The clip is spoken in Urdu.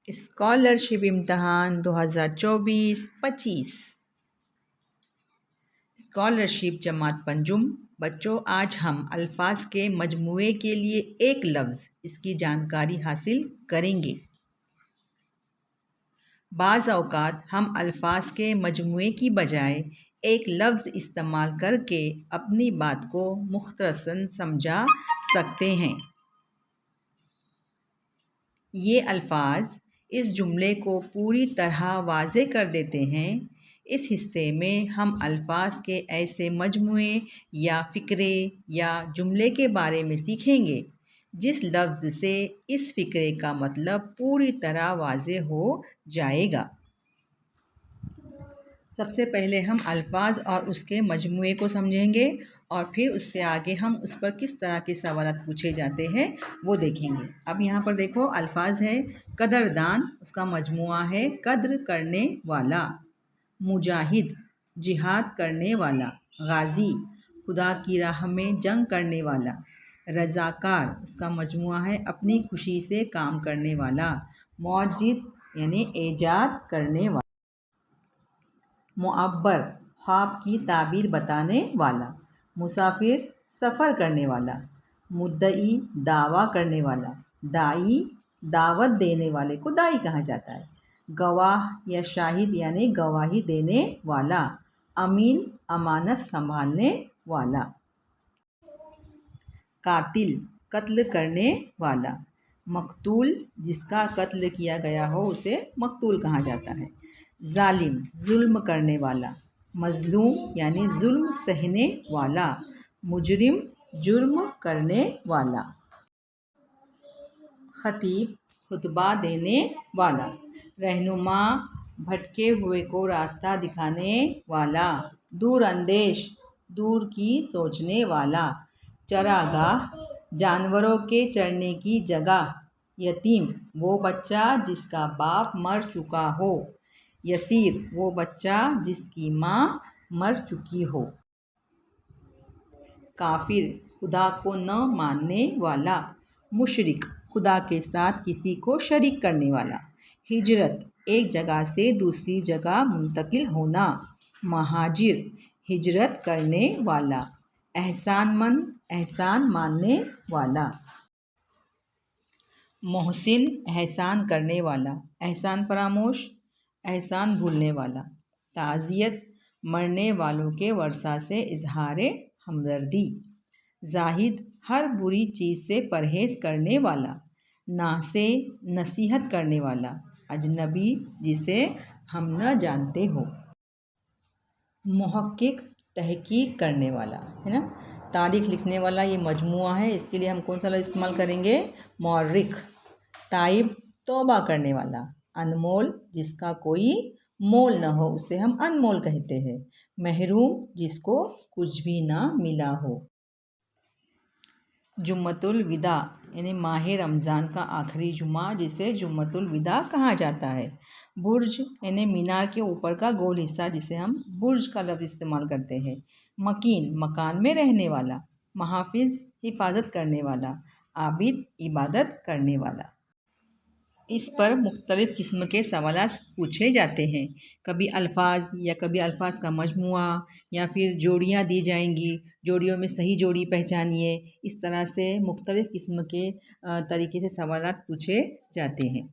اسکالرشپ امتحان 2024-25 اسکالرشپ جماعت پنجم بچوں، آج ہم الفاظ کے مجموعے کے لیے ایک لفظ اس کی جانکاری حاصل کریں گے۔ بعض اوقات ہم الفاظ کے مجموعے کی بجائے ایک لفظ استعمال کر کے اپنی بات کو مختصراً سمجھا سکتے ہیں۔ یہ الفاظ اس جملے کو پوری طرح واضح کر دیتے ہیں۔ اس حصے میں ہم الفاظ کے ایسے مجموعے یا فقرے یا جملے کے بارے میں سیکھیں گے جس لفظ سے اس فقرے کا مطلب پوری طرح واضح ہو جائے گا۔ سب سے پہلے ہم الفاظ اور اس کے مجموعے کو سمجھیں گے اور پھر اس سے آگے ہم اس پر کس طرح کے سوالات پوچھے جاتے ہیں وہ دیکھیں گے۔ اب یہاں پر دیکھو الفاظ ہے قدردان، اس کا مجموعہ ہے قدر کرنے والا، مجاہد جہاد کرنے والا، غازی خدا کی راہ میں جنگ کرنے والا، رضاکار اس کا مجموعہ ہے اپنی خوشی سے کام کرنے والا، موجد یعنی ایجاد کرنے والا، معبر خواب کی تعبیر بتانے والا، مسافر سفر کرنے والا، مدعی دعویٰ کرنے والا، داعی دعوت دینے والے کو داعی کہا جاتا ہے، گواہ یا شاہد یعنی گواہی دینے والا، امین امانت سنبھالنے والا، قاتل قتل کرنے والا، مقتول جس کا قتل کیا گیا ہو اسے مقتول کہا جاتا ہے، ظالم ظلم کرنے والا، مظلوم یعنی ظلم سہنے والا، مجرم جرم کرنے والا، خطیب خطبہ دینے والا، رہنما بھٹکے ہوئے کو راستہ دکھانے والا، دور اندیش دور کی سوچنے والا، چراگاہ جانوروں کے چرنے کی جگہ، یتیم وہ بچہ جس کا باپ مر چکا ہو، یسیر وہ بچہ جس کی ماں مر چکی ہو، کافر خدا کو نہ ماننے والا، مشرک خدا کے ساتھ کسی کو شریک کرنے والا، ہجرت ایک جگہ سے دوسری جگہ منتقل ہونا، مہاجر ہجرت کرنے والا، احسان مند احسان ماننے والا، محسن احسان کرنے والا، احسان فراموش احسان بھولنے والا، تعزیت مرنے والوں کے ورثاء سے اظہار ہمدردی، زاہد ہر بری چیز سے پرہیز کرنے والا، ناصح نصیحت کرنے والا، اجنبی جسے ہم نہ جانتے ہو، محقق تحقیق کرنے والا ہے نا، تاریخ لکھنے والا یہ مجموعہ ہے، اس کے لیے ہم کون سا لفظ استعمال کریں گے؟ مورخ، تائب توبہ کرنے والا، انمول جس کا کوئی مول نہ ہو اسے ہم انمول کہتے ہیں، محروم جس کو کچھ بھی نہ ملا ہو، جمعۃ الوداع یعنی ماہ رمضان کا آخری جمعہ جسے جمعۃ الوداع کہا جاتا ہے، برج یعنی مینار کے اوپر کا گول حصہ جسے ہم برج کا لفظ استعمال کرتے ہیں، مکین مکان میں رہنے والا، محافظ حفاظت کرنے والا، عابد عبادت کرنے والا۔ اس پر مختلف قسم کے سوالات پوچھے جاتے ہیں، کبھی الفاظ یا کبھی الفاظ کا مجموعہ یا پھر جوڑیاں دی جائیں گی، جوڑیوں میں صحیح جوڑی پہچانیے، اس طرح سے مختلف قسم کے طریقے سے سوالات پوچھے جاتے ہیں۔